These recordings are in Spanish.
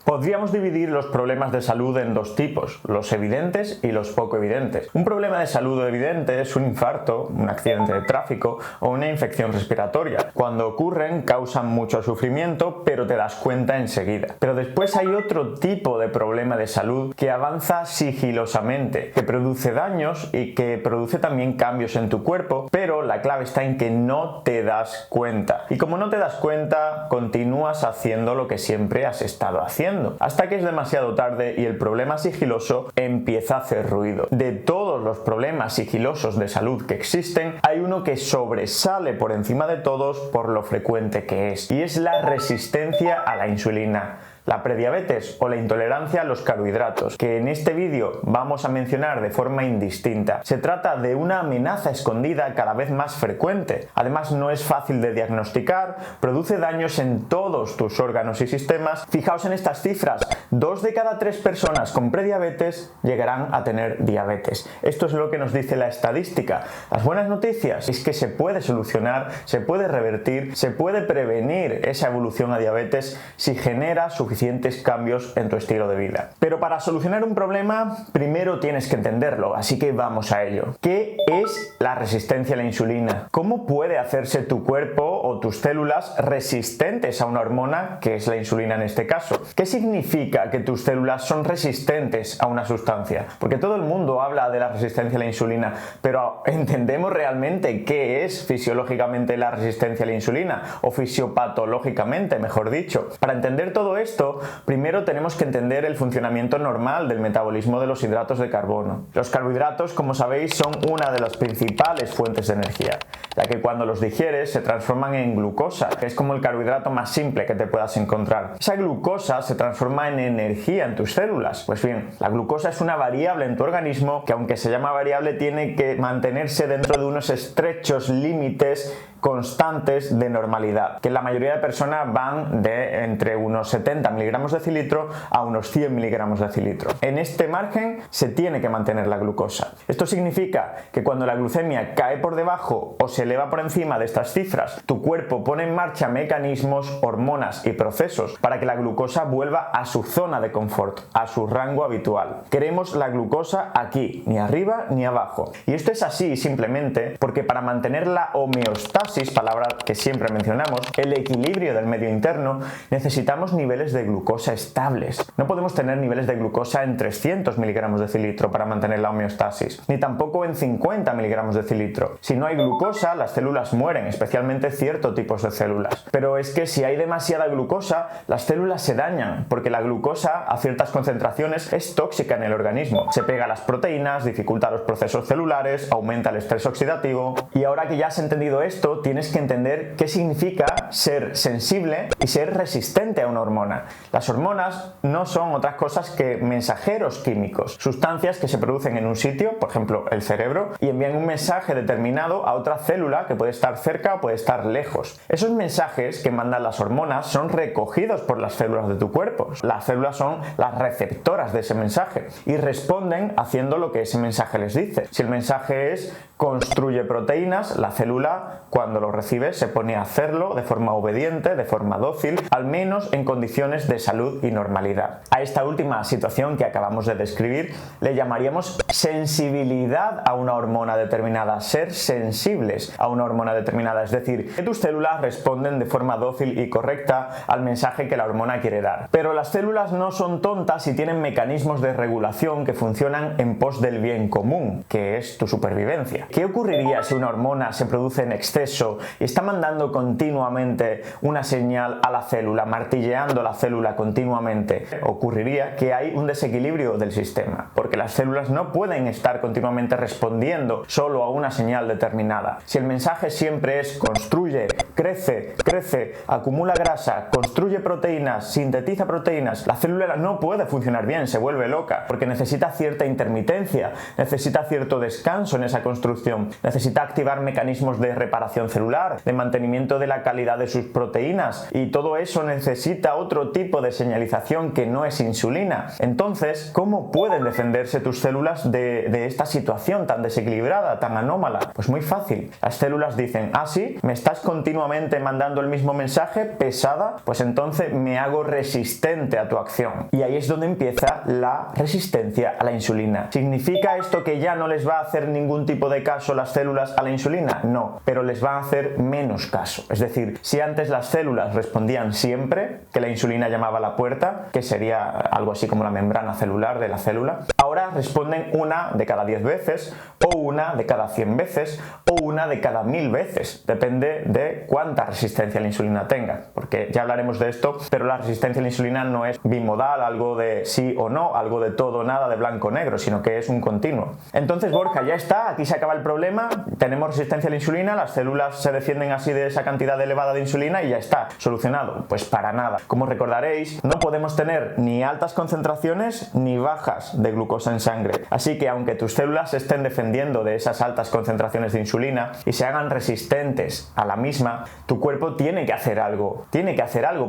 Podríamos dividir los problemas de salud en dos tipos, los evidentes y los poco evidentes. Un problema de salud evidente es un infarto, un accidente de tráfico o una infección respiratoria. Cuando ocurren causan mucho sufrimiento, pero te das cuenta enseguida. Pero después hay otro tipo de problema de salud que avanza sigilosamente, que produce daños y que produce también cambios en tu cuerpo, pero la clave está en que no te das cuenta. Y como no te das cuenta, continúas haciendo lo que siempre has estado haciendo, hasta que es demasiado tarde y el problema sigiloso empieza a hacer ruido. De todos los problemas sigilosos de salud que existen, hay uno que sobresale por encima de todos por lo frecuente que es, y es la resistencia a la insulina, la prediabetes o la intolerancia a los carbohidratos, que en este vídeo vamos a mencionar de forma indistinta. Se trata de una amenaza escondida cada vez más frecuente. Además, no es fácil de diagnosticar, produce daños en todos tus órganos y sistemas. Fijaos en estas cifras: 2 de cada 3 personas con prediabetes llegarán a tener diabetes. Esto es lo que nos dice la estadística. Las buenas noticias es que se puede solucionar, se puede revertir, se puede prevenir esa evolución a diabetes si generas suficientes cambios en tu estilo de vida. Pero para solucionar un problema, primero tienes que entenderlo, así que vamos a ello. ¿Qué es la resistencia a la insulina? ¿Cómo puede hacerse tu cuerpo o tus células resistentes a una hormona, que es la insulina en este caso? ¿Qué significa que tus células son resistentes a una sustancia? Porque todo el mundo habla de la resistencia a la insulina, pero ¿entendemos realmente qué es fisiológicamente la resistencia a la insulina? O fisiopatológicamente, mejor dicho. Para entender todo esto, primero tenemos que entender el funcionamiento normal del metabolismo de los hidratos de carbono. Los carbohidratos, como sabéis, son una de las principales fuentes de energía, ya que cuando los digieres se transforman en glucosa, que es como el carbohidrato más simple que te puedas encontrar. Esa glucosa se transforma en energía en tus células. Pues bien, la glucosa es una variable en tu organismo que, aunque se llama variable, tiene que mantenerse dentro de unos estrechos límites constantes de normalidad, que en la mayoría de personas van de entre unos 70 miligramos de decilitro a unos 100 miligramos de decilitro. En este margen se tiene que mantener la glucosa. Esto significa que cuando la glucemia cae por debajo o se eleva por encima de estas cifras, tu cuerpo pone en marcha mecanismos, hormonas y procesos para que la glucosa vuelva a su zona de confort, a su rango habitual. Queremos la glucosa aquí, ni arriba ni abajo. Y esto es así simplemente porque para mantener la homeostasis, palabra que siempre mencionamos, el equilibrio del medio interno, necesitamos niveles de glucosa estables. No podemos tener niveles de glucosa en 300 miligramos de decilitro para mantener la homeostasis, ni tampoco en 50 miligramos de decilitro. Si no hay glucosa, las células mueren, especialmente ciertos tipos de células. Pero es que si hay demasiada glucosa, las células se dañan, porque la glucosa a ciertas concentraciones es tóxica en el organismo. Se pega a las proteínas, dificulta los procesos celulares, aumenta el estrés oxidativo. Y ahora que ya has entendido esto, tienes que entender qué significa ser sensible y ser resistente a una hormona. Las hormonas no son otras cosas que mensajeros químicos, sustancias que se producen en un sitio, por ejemplo el cerebro, y envían un mensaje determinado a otra célula que puede estar cerca o puede estar lejos. Esos mensajes que mandan las hormonas son recogidos por las células de tu cuerpo. Las células son las receptoras de ese mensaje y responden haciendo lo que ese mensaje les dice. Si el mensaje es construye proteínas, la célula cuando lo recibe se pone a hacerlo de forma obediente, de forma dócil, al menos en condiciones de salud y normalidad. A esta última situación que acabamos de describir le llamaríamos sensibilidad a una hormona determinada, ser sensibles a una hormona determinada, es decir, que tus células responden de forma dócil y correcta al mensaje que la hormona quiere dar. Pero las células no son tontas y tienen mecanismos de regulación que funcionan en pos del bien común, que es tu supervivencia. ¿Qué ocurriría si una hormona se produce en exceso y está mandando continuamente una señal a la célula, martilleando la célula continuamente? Ocurriría que hay un desequilibrio del sistema, porque las células no pueden estar continuamente respondiendo solo a una señal determinada. Si el mensaje siempre es construye, crece, acumula grasa, construye proteínas, sintetiza proteínas, la célula no puede funcionar bien, se vuelve loca, porque necesita cierta intermitencia, necesita cierto descanso en esa construcción producción. Necesita activar mecanismos de reparación celular, de mantenimiento de la calidad de sus proteínas, y todo eso necesita otro tipo de señalización que no es insulina. Entonces, ¿cómo pueden defenderse tus células de esta situación tan desequilibrada, tan anómala? Pues muy fácil. Las células dicen: ah, sí, me estás continuamente mandando el mismo mensaje, pesada, pues entonces me hago resistente a tu acción. Y ahí es donde empieza la resistencia a la insulina. ¿Significa esto que ya no les va a hacer ningún tipo de caso las células a la insulina? No, pero les va a hacer menos caso. Es decir, si antes las células respondían siempre que la insulina llamaba a la puerta, que sería algo así como la membrana celular de la célula, ahora responden una de cada 10 veces, o una de cada 100 veces, o una de cada 1000 veces. Depende de cuánta resistencia a la insulina tenga, porque ya hablaremos de esto, pero la resistencia a la insulina no es bimodal, algo de sí o no, algo de todo o nada, de blanco o negro, sino que es un continuo. Entonces, Borja, ya está, aquí se acaba el problema, tenemos resistencia a la insulina, las células se defienden así de esa cantidad elevada de insulina y ya está, solucionado. Pues para nada. Como recordaréis, no podemos tener ni altas concentraciones ni bajas de glucosa en sangre. Así que aunque tus células se estén defendiendo de esas altas concentraciones de insulina y se hagan resistentes a la misma, tu cuerpo tiene que hacer algo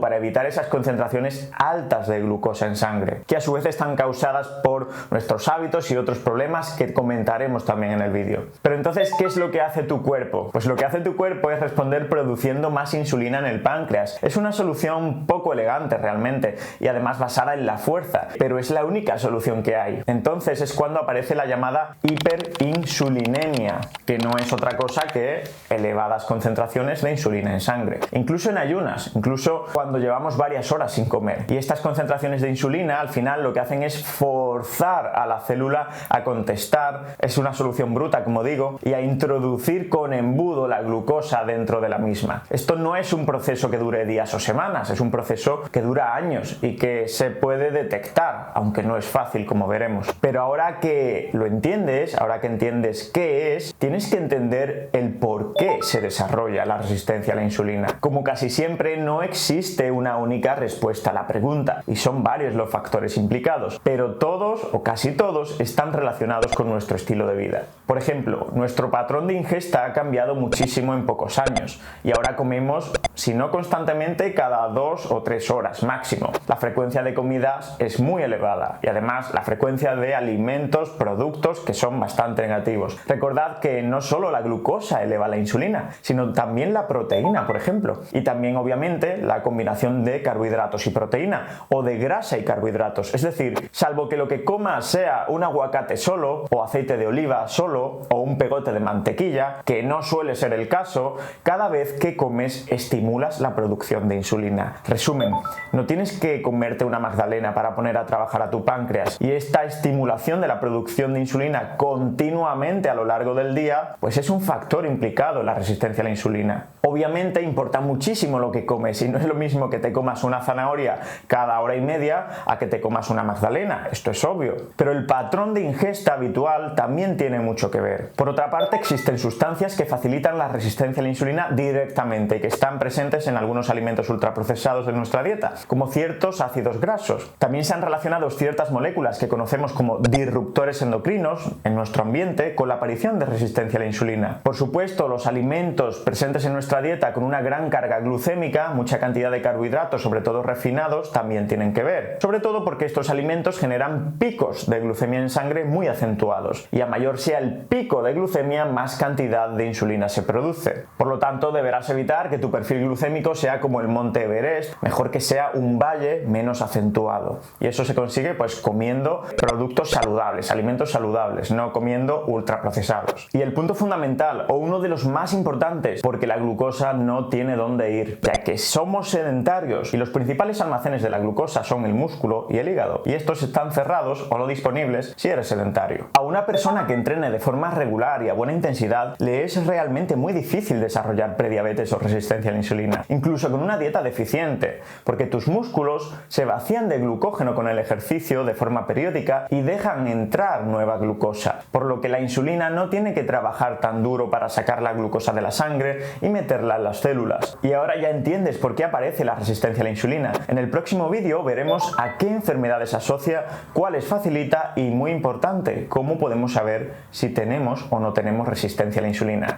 para evitar esas concentraciones altas de glucosa en sangre, que a su vez están causadas por nuestros hábitos y otros problemas que comentaremos también en el vídeo. Pero entonces, ¿qué es lo que hace tu cuerpo? Pues lo que hace tu cuerpo es responder produciendo más insulina en el páncreas. Es una solución poco elegante realmente y además basada en la fuerza, pero es la única solución que hay. Entonces es cuando aparece la llamada hiperinsulinemia, que no es otra cosa que elevadas concentraciones de insulina en sangre. Incluso en ayunas, incluso cuando llevamos varias horas sin comer. Y estas concentraciones de insulina al final lo que hacen es forzar a la célula a contestar, es una solución bruta como digo, y a introducir con embudo la glucosa dentro de la misma. Esto no es un proceso que dure días o semanas, es un proceso que dura años y que se puede detectar, aunque no es fácil como veremos. Pero ahora que lo entiendes, ahora que entiendes qué es, tienes que entender el por qué se desarrolla la resistencia a la insulina. Como casi siempre, no existe una única respuesta a la pregunta y son varios los factores implicados, pero todos o casi todos están relacionados con nuestro estilo de vida. Por ejemplo, nuestro patrón de ingesta ha cambiado muchísimo en pocos años y ahora comemos, si no constantemente, cada 2 o 3 horas máximo. La frecuencia de comidas es muy elevada y además la frecuencia de alimentos, productos que son bastante negativos. Recordad que no solo la glucosa eleva la insulina, sino también la proteína, por ejemplo, y también obviamente la combinación de carbohidratos y proteína o de grasa y carbohidratos. Es decir, salvo que lo que comas sea un aguacate solo o aceite de oliva solo o un pegote de mantequilla, que no suele ser el caso, cada vez que comes estimulas la producción de insulina. Resumen, no tienes que comerte una magdalena para poner a trabajar a tu páncreas, y esta estimulación de la producción de insulina continuamente a lo largo del día pues es un factor implicado en la resistencia a la insulina. Obviamente importa muchísimo lo que comes y no es lo mismo que te comas una zanahoria cada hora y media a que te comas una magdalena, esto es obvio, pero el patrón de ingesta habitual también tiene mucho que ver. Por otra parte, existen sustancias que facilitan la resistencia a la insulina directamente y que están presentes en algunos alimentos ultraprocesados de nuestra dieta, como ciertos ácidos grasos. También se han relacionado ciertas moléculas que conocemos como disruptores endocrinos en nuestro ambiente con la aparición de resistencia a la insulina. Por supuesto, los alimentos presentes en nuestra dieta con una gran carga glucémica, mucha cantidad de carbohidratos, sobre todo refinados, también tienen que ver. Sobre todo porque estos alimentos generan picos de glucemia en sangre muy acentuados, y a mayor sea el pico de glucemia, más cantidad de insulina se produce. Por lo tanto, deberás evitar que tu perfil glucémico sea como el monte Everest, mejor que sea un valle menos acentuado. Y eso se consigue pues comiendo productos saludables, alimentos saludables, no comiendo ultraprocesados. Y el punto fundamental, o uno de los más importantes, porque la glucosa no tiene dónde ir, ya que somos sedentarios y los principales almacenes de la glucosa son el músculo y el hígado, y estos están cerrados o no disponibles si eres sedentario. A una persona que entrene de forma regular y a buena intensidad le es realmente muy difícil desarrollar prediabetes o resistencia a la insulina, incluso con una dieta deficiente, porque tus músculos se vacían de glucógeno con el ejercicio de forma periódica y dejan entrar nueva glucosa, por lo que la insulina no tiene que trabajar tan duro para sacar la glucosa de la sangre y meter meterla en las células. Y ahora ya entiendes por qué aparece la resistencia a la insulina. En el próximo vídeo veremos a qué enfermedades asocia, cuáles facilita y, muy importante, cómo podemos saber si tenemos o no tenemos resistencia a la insulina.